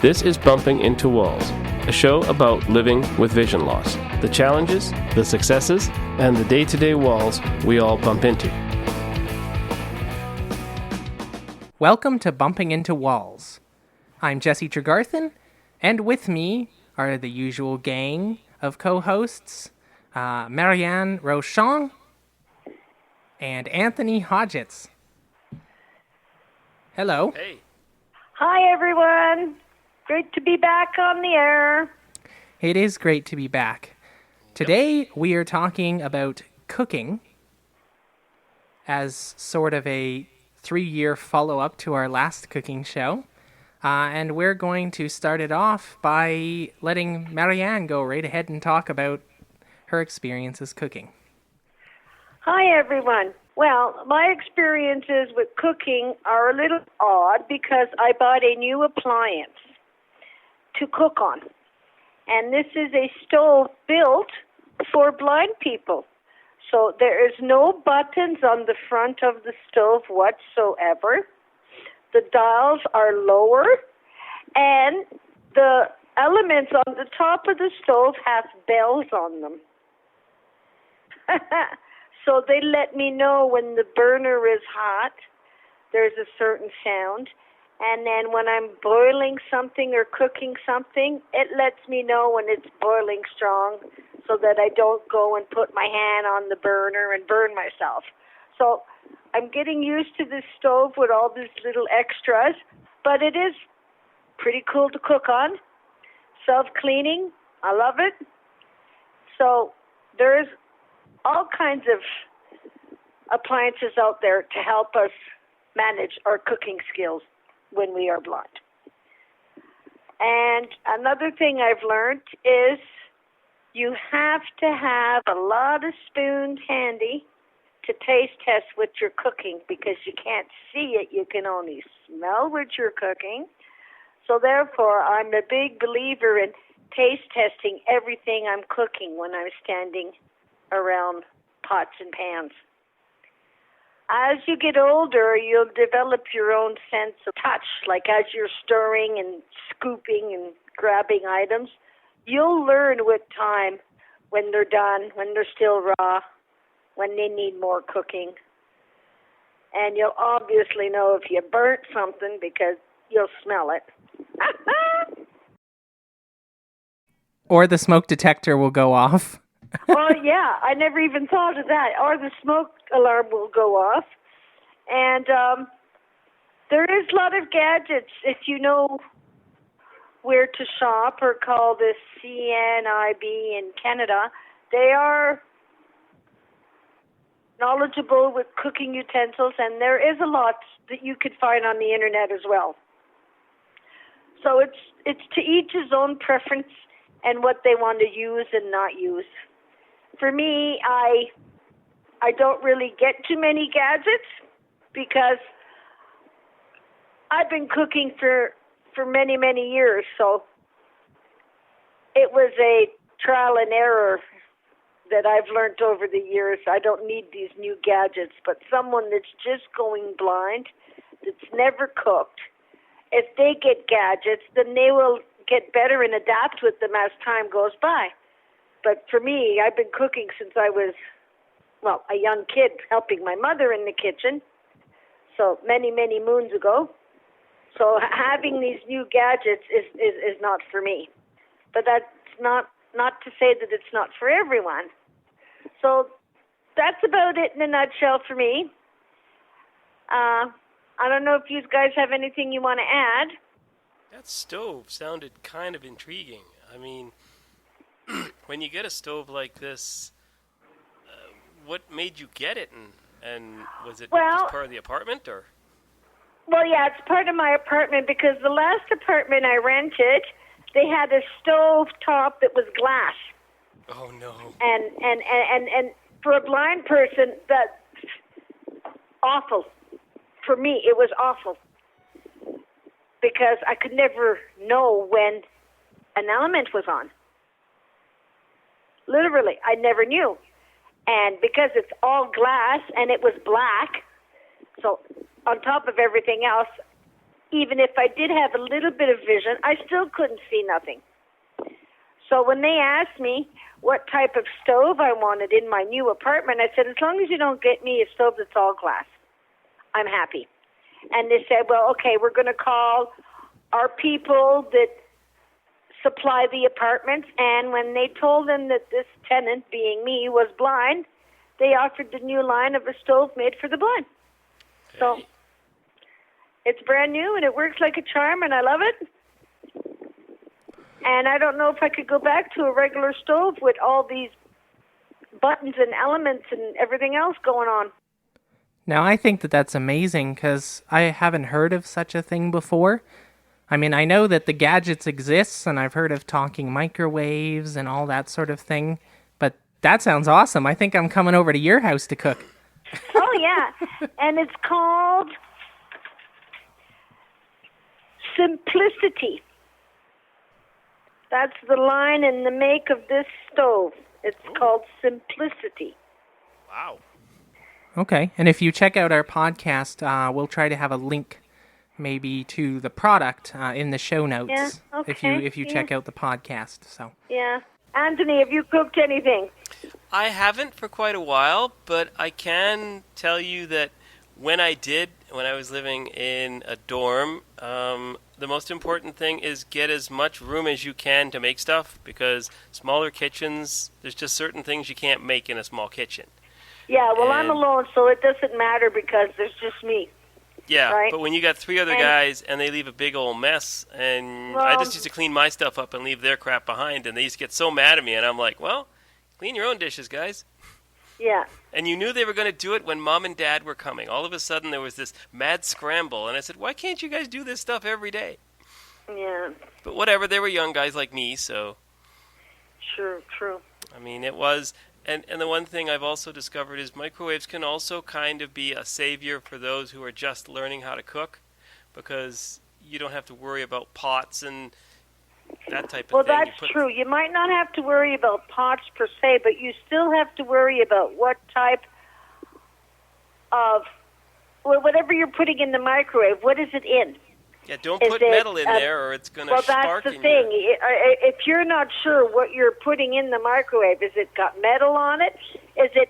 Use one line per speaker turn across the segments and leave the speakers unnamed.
This is Bumping Into Walls, a show about living with vision loss, the challenges, the successes, and the day-to-day walls we all bump into.
Welcome to Bumping Into Walls. I'm Jesse Tregarthen, and with me are the usual gang of co-hosts, Marianne Rochon and Anthony Hodgetts. Hello.
Hey.
Hi, everyone. Great to be back on the air.
It is great to be back. Today, we are talking about cooking as sort of a 3-year follow-up to our last cooking show. And we're going to start it off by letting Marianne go right ahead and talk about her experiences cooking.
Hi, everyone. Well, my experiences with cooking are a little odd because I bought a new appliance to cook on. And this is a stove built for blind people. So there is no buttons on the front of the stove whatsoever. The dials are lower, and the elements on the top of the stove have bells on them. So they let me know when the burner is hot, there's a certain sound. And then when I'm boiling something or cooking something, it lets me know when it's boiling strong so that I don't go and put my hand on the burner and burn myself. So I'm getting used to this stove with all these little extras, but it is pretty cool to cook on. Self-cleaning, I love it. So there's all kinds of appliances out there to help us manage our cooking skills when we are blind. And another thing I've learned is you have to have a lot of spoons handy to taste test what you're cooking because you can't see it. You can only smell what you're cooking. So therefore, I'm a big believer in taste testing everything I'm cooking when I'm standing around pots and pans. As you get older, you'll develop your own sense of touch. Like as you're stirring and scooping and grabbing items, you'll learn with time when they're done, when they're still raw, when they need more cooking. And you'll obviously know if you burnt something because you'll smell it.
Or the smoke detector will go off.
Oh, yeah, I never even thought of that. Or the smoke alarm will go off. And there is a lot of gadgets. If you know where to shop or call the CNIB in Canada, they are knowledgeable with cooking utensils, and there is a lot that you could find on the internet as well. So it's to each his own preference and what they want to use and not use. For me, I don't really get too many gadgets because I've been cooking for many, many years. So it was a trial and error that I've learned over the years. I don't need these new gadgets, but someone that's just going blind, that's never cooked, if they get gadgets, then they will get better and adapt with them as time goes by. But for me, I've been cooking since I was, a young kid, helping my mother in the kitchen. So many, many moons ago. So having these new gadgets is not for me. But that's not to say that it's not for everyone. So that's about it in a nutshell for me. I don't know if you guys have anything you want to add.
That stove sounded kind of intriguing. I mean, when you get a stove like this, what made you get it, and was it just part of the apartment, or?
Well, yeah, it's part of my apartment because the last apartment I rented, they had a stove top that was glass.
Oh no!
And for a blind person, that's awful. For me, it was awful because I could never know when an element was on. Literally, I never knew. And because it's all glass and it was black, so on top of everything else, even if I did have a little bit of vision, I still couldn't see nothing. So when they asked me what type of stove I wanted in my new apartment, I said, as long as you don't get me a stove that's all glass, I'm happy. And they said, well, okay, we're going to call our people that supply the apartments. And when they told them that this tenant, being me, was blind, they offered the new line of a stove made for the blind. So it's brand new, and it works like a charm, and I love it. And I don't know if I could go back to a regular stove with all these buttons and elements and everything else going on.
Now, I think that that's amazing because I haven't heard of such a thing before. I mean, I know that the gadgets exist, and I've heard of talking microwaves and all that sort of thing, but that sounds awesome. I think I'm coming over to your house to cook.
Oh, yeah. And it's called Simplicity. That's the line and the make of this stove. It's called Simplicity.
Wow.
Okay, and if you check out our podcast, we'll try to have a link maybe to the product in the show notes.
Yeah, okay.
If you check out the podcast. So.
Yeah. Anthony, have you cooked anything?
I haven't for quite a while, but I can tell you that when I was living in a dorm, the most important thing is get as much room as you can to make stuff, because smaller kitchens, there's just certain things you can't make in a small kitchen.
Yeah, well, I'm alone, so it doesn't matter because there's just me.
Yeah,
right?
But when you got three other guys and they leave a big old mess, and I just used to clean my stuff up and leave their crap behind, and they used to get so mad at me, and I'm like, well, clean your own dishes, guys.
Yeah.
And you knew they were going to do it when Mom and Dad were coming. All of a sudden, there was this mad scramble, and I said, why can't you guys do this stuff every day?
Yeah.
But whatever, they were young guys like me, so...
Sure, true.
I mean, it was... And the one thing I've also discovered is microwaves can also kind of be a savior for those who are just learning how to cook, because you don't have to worry about pots and that type of thing.
Well, that's true. You might not have to worry about pots per se, but you still have to worry about what type of, well, whatever you're putting in the microwave, what is it in?
Yeah, don't put metal in there or it's going to spark.
Well, that's the thing. If you're not sure what you're putting in the microwave, is it got metal on it? Is it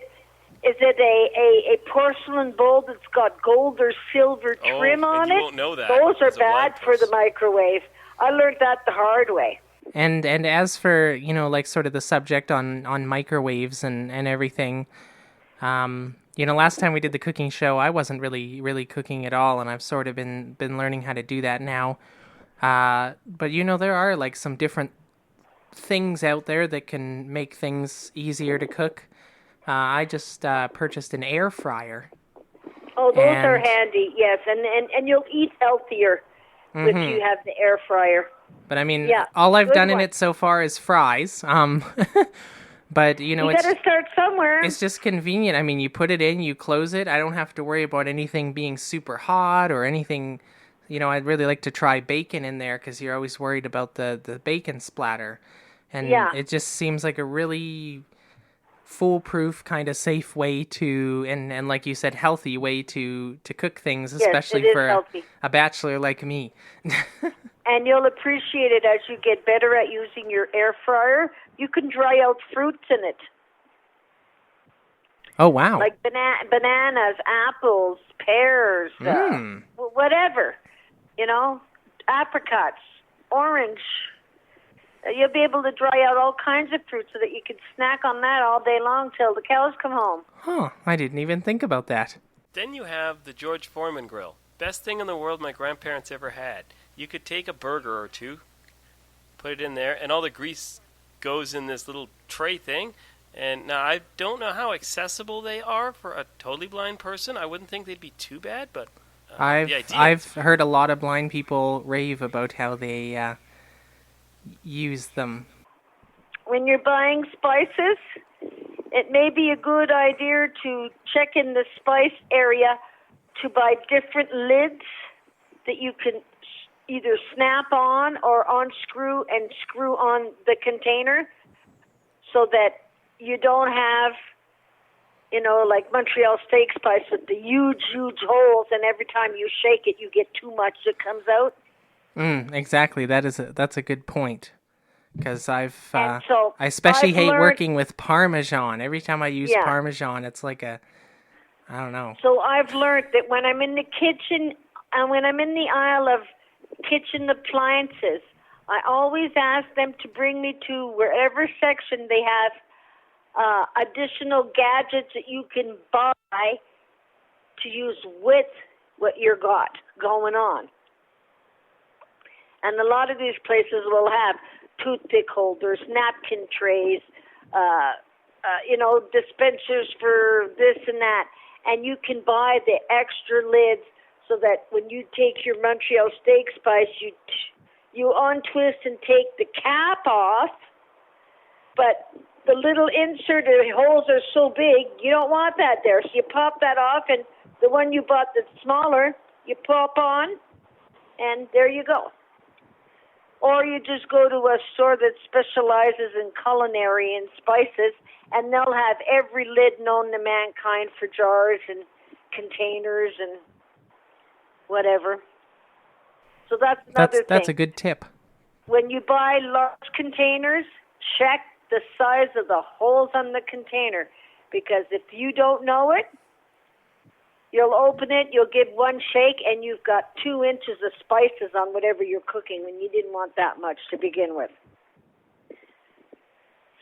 a porcelain bowl that's got gold or silver trim on it?
You won't know that.
Those are bad for the microwave. I learned that the hard way.
And as for, like sort of the subject on microwaves and everything, last time we did the cooking show, I wasn't really cooking at all, and I've sort of been learning how to do that now. But there are like some different things out there that can make things easier to cook. I just purchased an air fryer.
Oh, those are handy, yes, and you'll eat healthier if you have the air fryer.
But I mean, all I've done in it so far is fries. But, you
better start somewhere.
It's just convenient. I mean, you put it in, you close it. I don't have to worry about anything being super hot or anything. I'd really like to try bacon in there because you're always worried about the bacon splatter. And it just seems like a really foolproof, kind of safe way to, and like you said, healthy way to cook things, especially for a bachelor like me.
And you'll appreciate it as you get better at using your air fryer. You can dry out fruits in it.
Oh, wow.
Like bananas, apples, pears, whatever. Apricots, orange. You'll be able to dry out all kinds of fruit so that you can snack on that all day long till the cows come home.
Huh, I didn't even think about that.
Then you have the George Foreman grill. Best thing in the world my grandparents ever had. You could take a burger or two, put it in there, and all the grease goes in this little tray thing. And now I don't know how accessible they are for a totally blind person. I wouldn't think they'd be too bad, but
I've heard a lot of blind people rave about how they use them.
When you're buying spices, it may be a good idea to check in the spice area to buy different lids that you can either snap on or unscrew and screw on the container so that you don't have like Montreal steak spice with the huge, huge holes, and every time you shake it, you get too much that comes out.
Exactly. That's a good point. Because I especially
I've
hate
learned,
working with Parmesan. Every time I use
yeah.
Parmesan, it's like I don't know.
So I've learned that when I'm in the kitchen and when I'm in the aisle of kitchen appliances, I always ask them to bring me to wherever section they have additional gadgets that you can buy to use with what you got going on. And a lot of these places will have toothpick holders, napkin trays, dispensers for this and that. And you can buy the extra lids so that when you take your Montreal steak spice, you untwist and take the cap off, but the little insert holes are so big, you don't want that there. So you pop that off, and the one you bought that's smaller, you pop on, and there you go. Or you just go to a store that specializes in culinary and spices, and they'll have every lid known to mankind for jars and containers and whatever. So that's another thing.
That's a good tip.
When you buy large containers, check the size of the holes on the container, because if you don't know it, you'll open it, you'll give one shake, and you've got 2 inches of spices on whatever you're cooking when you didn't want that much to begin with.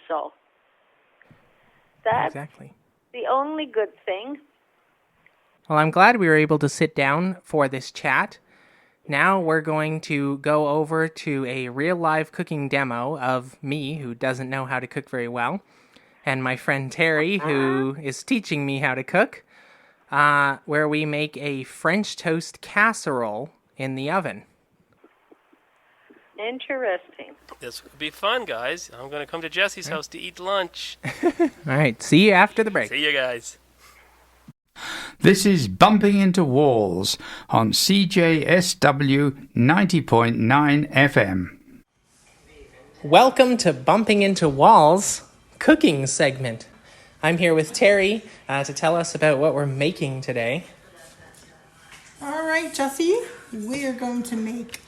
So that's
exactly
the only good thing.
Well, I'm glad we were able to sit down for this chat. Now we're going to go over to a real live cooking demo of me, who doesn't know how to cook very well, and my friend Terry, who is teaching me how to cook, where we make a French toast casserole in the oven.
Interesting.
This will be fun, guys. I'm going to come to Jesse's house to eat lunch.
All right, see you after the break.
See you guys.
This is Bumping Into Walls on CJSW 90.9 FM.
Welcome to Bumping Into Walls cooking segment. I'm here with Terry to tell us about what we're making today.
All right, Jesse, we are going to make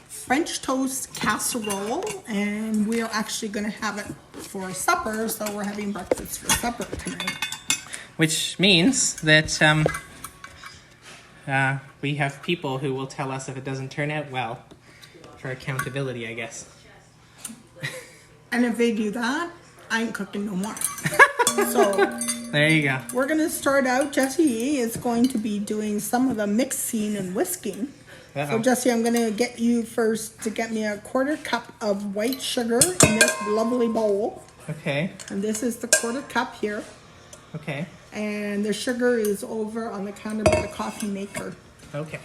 French toast casserole, and we're actually going to have it for supper, so we're having breakfast for supper tonight.
Which means that we have people who will tell us if it doesn't turn out well, for accountability, I guess.
And if they do that, I ain't cooking no more. So
there you go.
We're going to start out. Jesse is going to be doing some of the mixing and whisking.
Uh-oh.
So Jesse, I'm going to get you first to get me a 1/4 cup of white sugar in this lovely bowl.
Okay.
And this is the 1/4 cup here.
Okay.
And the sugar is over on the counter by the coffee maker.
Okay.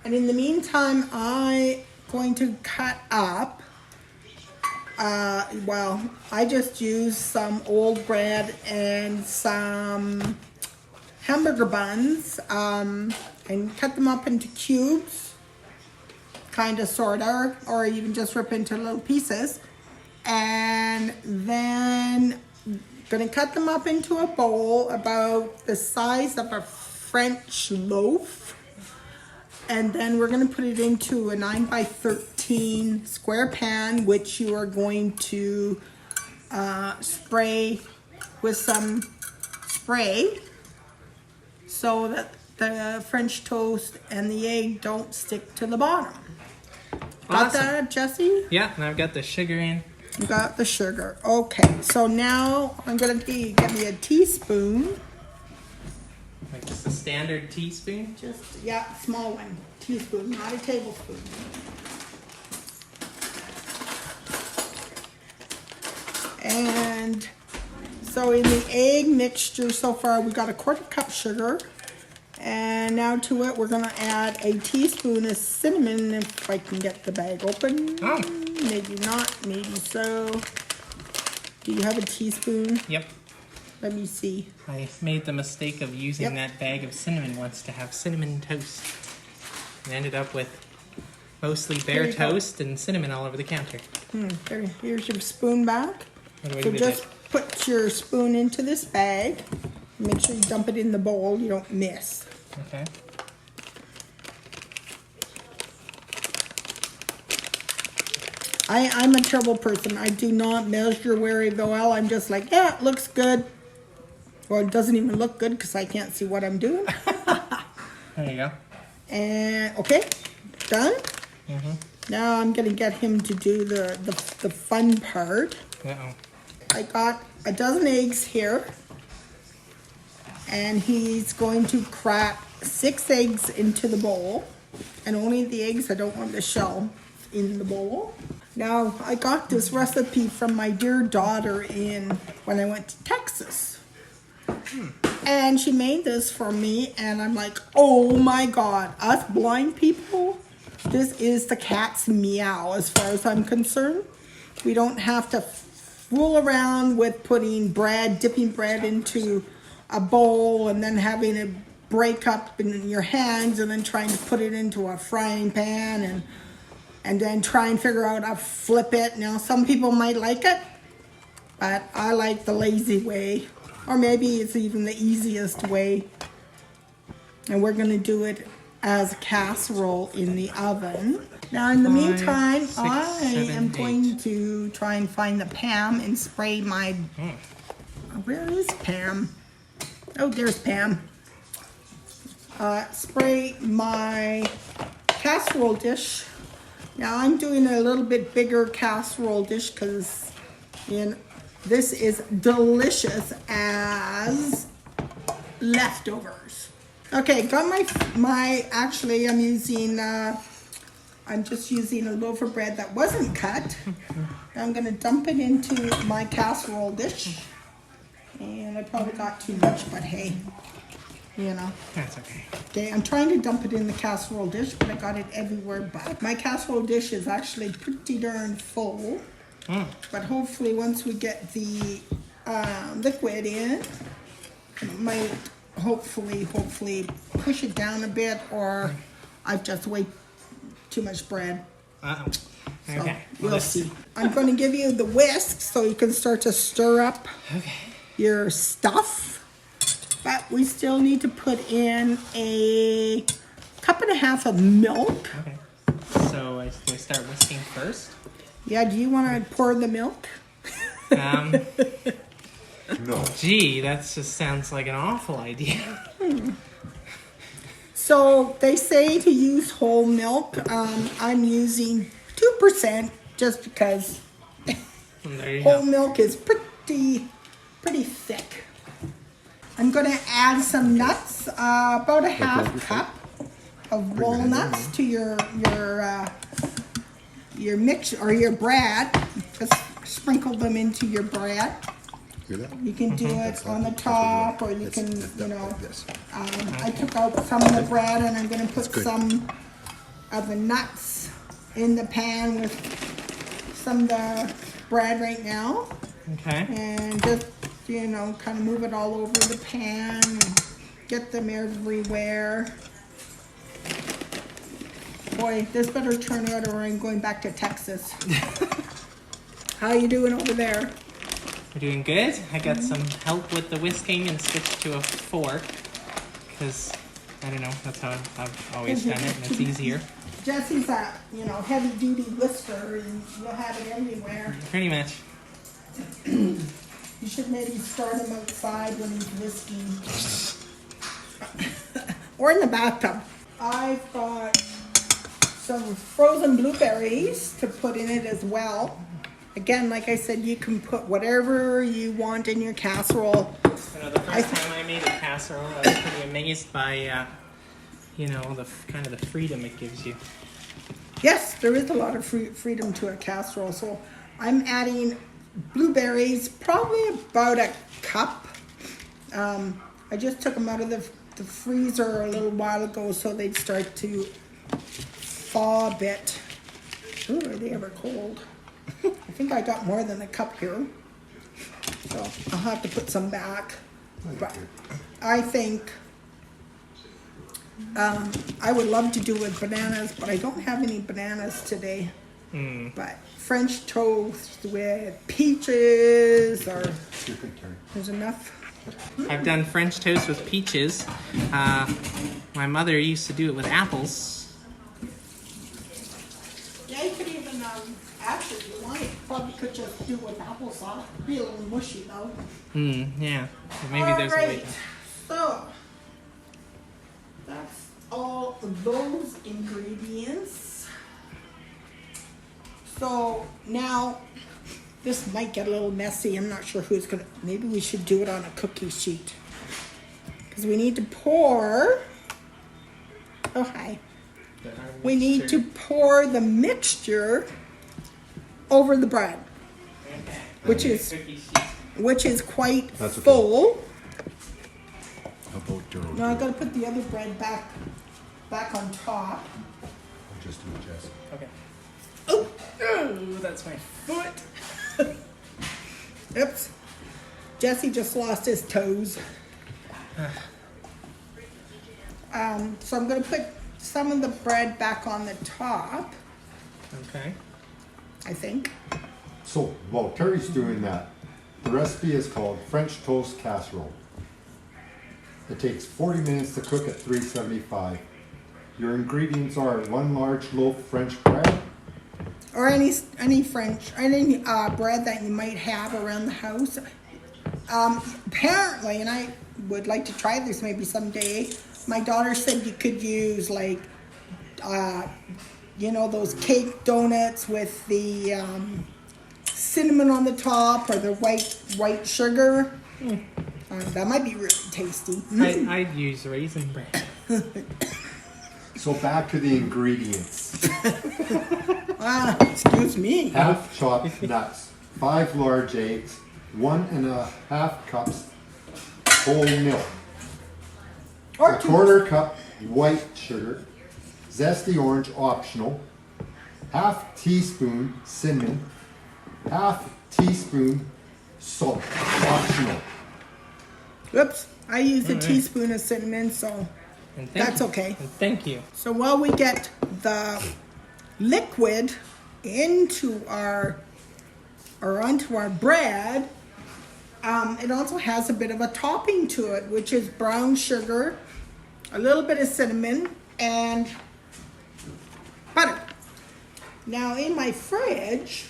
And in the meantime, I'm going to cut up, I just used some old bread and some hamburger buns, and cut them up into cubes, kind of, sort of, or even just rip into little pieces. And then going to cut them up into a bowl about the size of a French loaf. And then we're going to put it into a 9x13 square pan, which you are going to spray with some spray so that the French toast and the egg don't stick to the bottom. Got
Awesome.
that, Jesse?
Yeah, and I've got the sugar in.
You got the sugar. Okay, so now I'm going to get me a teaspoon.
Like just a standard teaspoon?
Yeah, small one. Teaspoon, not a tablespoon. And so in the egg mixture so far, we got a 1/4 cup sugar. And now to it, we're going to add a teaspoon of cinnamon, if I can get the bag open.
Oh.
Maybe not, maybe so. Do you have a teaspoon?
Yep.
Let me see.
I made the mistake of using that bag of cinnamon once to have cinnamon toast. And ended up with mostly bare toast and cinnamon all over the counter.
Here's your spoon back.
What do I
So
do with
just
it?
put your spoon into this bag. Make sure you dump it in the bowl. You don't miss.
Okay.
I'm a terrible person. I do not measure very well. I'm just like, yeah, it looks good. Well, it doesn't even look good because I can't see what I'm doing.
There you go.
And, okay, done.
Mm-hmm.
Now I'm going to get him to do the fun part.
Uh-oh.
I got a dozen eggs here. And he's going to crack 6 eggs into the bowl. And only the eggs, I don't want the shell in the bowl. Now, I got this recipe from my dear daughter when I went to Texas. And she made this for me, and I'm like, oh my God, us blind people, this is the cat's meow as far as I'm concerned. We don't have to fool around with dipping bread into a bowl and then having it break up in your hands and then trying to put it into a frying pan and then try and figure out how to flip it. Now, some people might like it, but I like the lazy way. Or maybe it's even the easiest way. And we're going to do it as a casserole in the oven. Now, in the meantime, I am going to try and find the Pam and spray my... Where is Pam? Oh, there's Pam. Spray my casserole dish. Now, I'm doing a little bit bigger casserole dish because this is delicious as leftovers. Okay, got actually I'm just using a loaf of bread that wasn't cut. I'm gonna dump it into my casserole dish. And I probably got too much, but hey,
That's okay.
Okay, I'm trying to dump it in the casserole dish, but I got it everywhere but. My casserole dish is actually pretty darn full. But hopefully once we get the liquid in, it might hopefully push it down a bit, or I've just way too much bread.
Uh-oh.
So
Okay.
we'll see. I'm going to give you the whisk so you can start to stir up your stuff. But we still need to put in a 1.5 cups of milk.
Okay. So do I start whisking first?
Yeah, do you want to pour the milk?
No.
Gee, that just sounds like an awful idea.
So they say to use whole milk. I'm using 2% just because
There you
whole
go.
milk is pretty thick. I'm going to add some nuts, about a 1/2 cup of walnuts to your mix or your bread. Just sprinkle them into your bread.
Hear that?
You can do it on the top, or you can, I took out some of the bread and I'm going to put some of the nuts in the pan with some of the bread right now.
Okay.
And just, kind of move it all over the pan and get them everywhere. Boy, this better turn out or I'm going back to Texas. How you doing over there?
We're doing good. I got some help with the whisking and switched to a fork because, I don't know, that's how I've always done it and it's easier.
Jesse's a, heavy duty whisker and you'll have it everywhere.
Pretty much.
You should maybe start him outside when he's whisking. Or in the bathtub. I've got some frozen blueberries to put in it as well. Again, like I said, you can put whatever you want in your casserole.
The first time I made a casserole, I was pretty amazed by, the freedom it gives you.
Yes, there is a lot of freedom to a casserole. So I'm adding blueberries, probably about a cup. I just took them out of the freezer a little while ago so they'd start to thaw a bit. Ooh, are they ever cold? I think I got more than a cup here. So I'll have to put some back. But I think I would love to do with bananas, but I don't have any bananas today. But French toast with peaches, or there's enough.
I've done French toast with peaches. My mother used to do it with apples.
Yeah, you could even, actually, if you want, you probably could just do it with applesauce. It'd be a little mushy, though.
Yeah. Maybe there's a way
Alright, so that's all of those ingredients. So now, this might get a little messy. I'm not sure who's gonna, maybe we should do it on a cookie sheet. Because we need to pour, oh hi. We need to pour the mixture over the bread, which is quite
That's okay.
full.
How about Gerald?
Now I gotta put the other bread back on top.
I'll just do it, Jess.
Okay.
Oh,
Oh, that's my foot.
oops. Jesse just lost his toes. So I'm gonna put some of the bread back on the top,
Okay.
I think.
So while Terry's doing that, the recipe is called French Toast Casserole. It takes 40 minutes to cook at 375. Your ingredients are 1 large loaf French bread,
Or any French, any bread that you might have around the house. Apparently, and I would like to try this maybe someday, my daughter said you could use like, those cake donuts with the cinnamon on the top or the white sugar. That might be really tasty.
I'd use raisin bread.
So back to the ingredients.
Excuse me.
Half chopped nuts, 5 large eggs, 1.5 cups whole milk,
Or
a quarter cup white sugar, zesty orange optional, half teaspoon cinnamon, half teaspoon salt optional.
Whoops, I used a teaspoon of cinnamon, so
And thank
that's
you.
okay.
And thank you.
So while we get the liquid into onto our bread, it also has a bit of a topping to it, which is brown sugar, a little bit of cinnamon, and butter. Now in my fridge,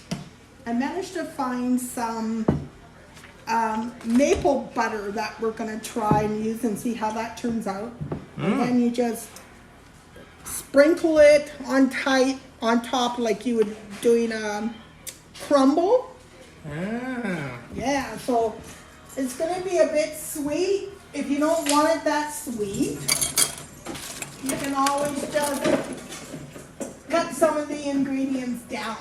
I managed to find some maple butter that we're gonna try and use and see how that turns out. And then you just sprinkle it on top like you would doing a crumble. Yeah, so it's gonna be a bit sweet. If you don't want it that sweet, you can always just cut some of the ingredients down.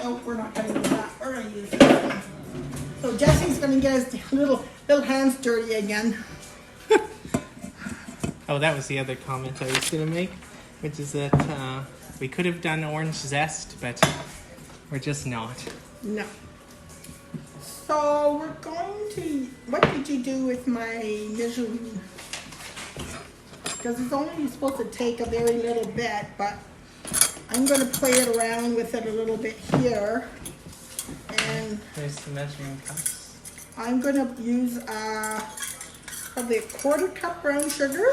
Oh, we're not gonna use that. We're gonna use this. So Jesse's gonna get his little hands dirty again.
Oh, that was the other comment I was going to make, which is that we could have done orange zest, but we're just not.
No. So we're going to. What did you do with my misery? Because it's only supposed to take a very little bit, but I'm going to play it around with it a little bit here, and
There's the measuring cups.
I'm going to use probably a quarter cup brown sugar,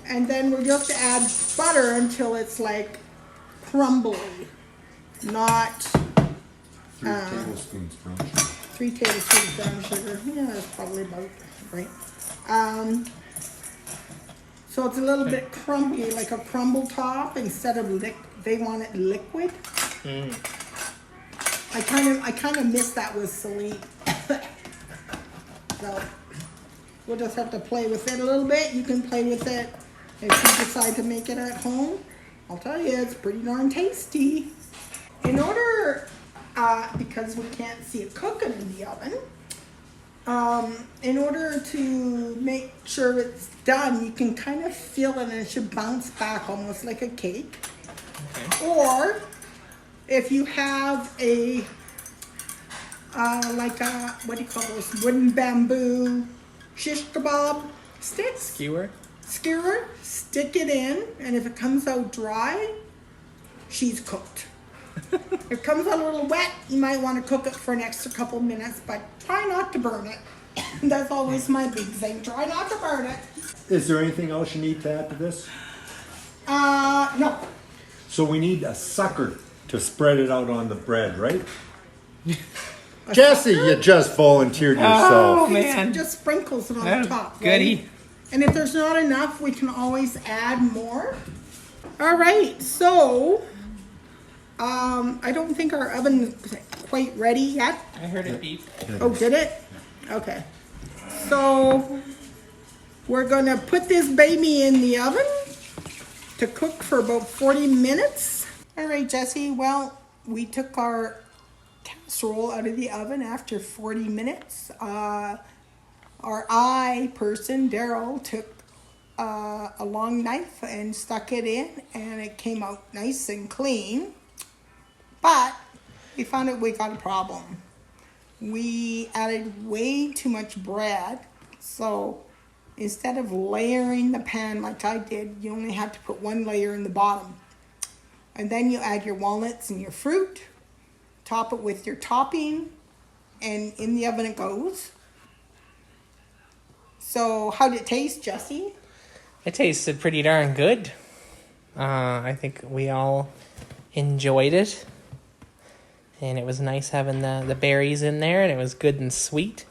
and then we're just to add butter until it's like crumbly, not
3 tablespoons brown sugar.
3 tablespoons brown sugar. Yeah, that's probably about right. So it's a little bit crumbly, like a crumble top instead of they want it liquid. I kind of miss that with Celine. So we'll just have to play with it a little bit. You can play with it if you decide to make it at home. I'll tell you, it's pretty darn tasty. In order, because we can't see it cooking in the oven, in order to make sure it's done, you can kind of feel it and it should bounce back almost like a cake.
Okay.
Or if you have a what do you call those, wooden bamboo shish kebab sticks,
Skewer?
stick it in, and if it comes out dry, she's cooked. If it comes out a little wet, you might want to cook it for an extra couple minutes, but try not to burn it. That's always my big thing. Try not to burn it.
Is there anything else you need to add to this?
No.
So we need a sucker to spread it out on the bread, right? Jesse, you just volunteered yourself.
Oh, man.
Just sprinkles it on
Oh,
the top.
goody.
Right? And if there's not enough, we can always add more. All right, so I don't think our oven is quite ready yet.
I heard it beep.
Oh, did it? Okay. So we're going to put this baby in the oven to cook for about 40 minutes. All right, Jesse. Well, we took our casserole out of the oven after 40 minutes. Our eye person, Daryl, took a long knife and stuck it in, and it came out nice and clean. But we found out we got a problem. We added way too much bread, so instead of layering the pan like I did, you only have to put one layer in the bottom. And then you add your walnuts and your fruit, top it with your topping, and in the oven it goes. So how did it taste, Jesse?
It tasted pretty darn good. I think we all enjoyed it. And it was nice having the berries in there, and it was good and sweet.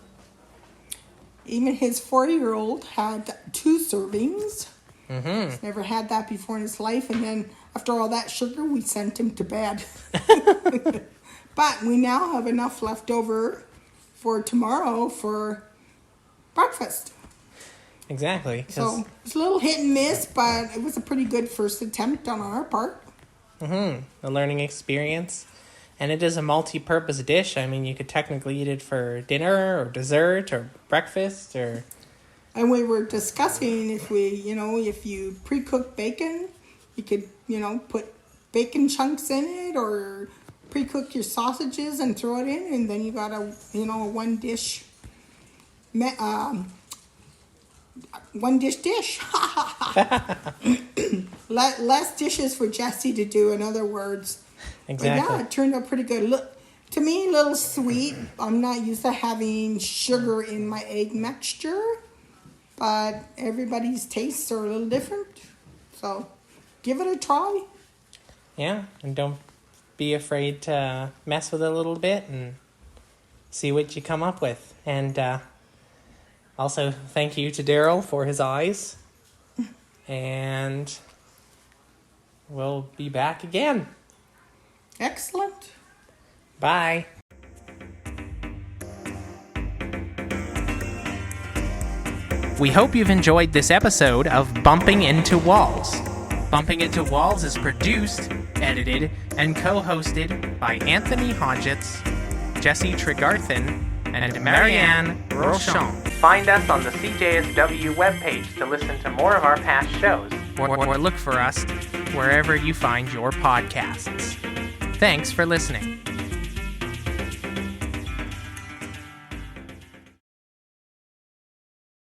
Even his 4-year-old had 2 servings.
Mm-hmm.
He's never had that before in his life. And then after all that sugar, we sent him to bed. But we now have enough left over for tomorrow for breakfast.
Exactly.
So it's a little hit and miss, but it was a pretty good first attempt on our part.
A learning experience. And it is a multi-purpose dish. I mean, you could technically eat it for dinner or dessert or breakfast or...
And we were discussing if you pre-cook bacon, you could, put bacon chunks in it, or pre-cook your sausages and throw it in, and then you got a one dish dish. Less dishes for Jesse to do, in other words.
Exactly.
But yeah, it turned out pretty good. Look, to me, a little sweet. I'm not used to having sugar in my egg mixture, but everybody's tastes are a little different. So give it a try.
Yeah, and don't be afraid to mess with it a little bit and see what you come up with. And also, thank you to Daryl for his eyes. And we'll be back again.
Excellent.
Bye. We hope you've enjoyed this episode of Bumping Into Walls. Bumping Into Walls is produced, edited, and co-hosted by Anthony Hodgetts, Jesse Tregarthen, and Marianne Rochon. Find us on the CJSW webpage to listen to more of our past shows, or look for us wherever you find your podcasts. Thanks for listening.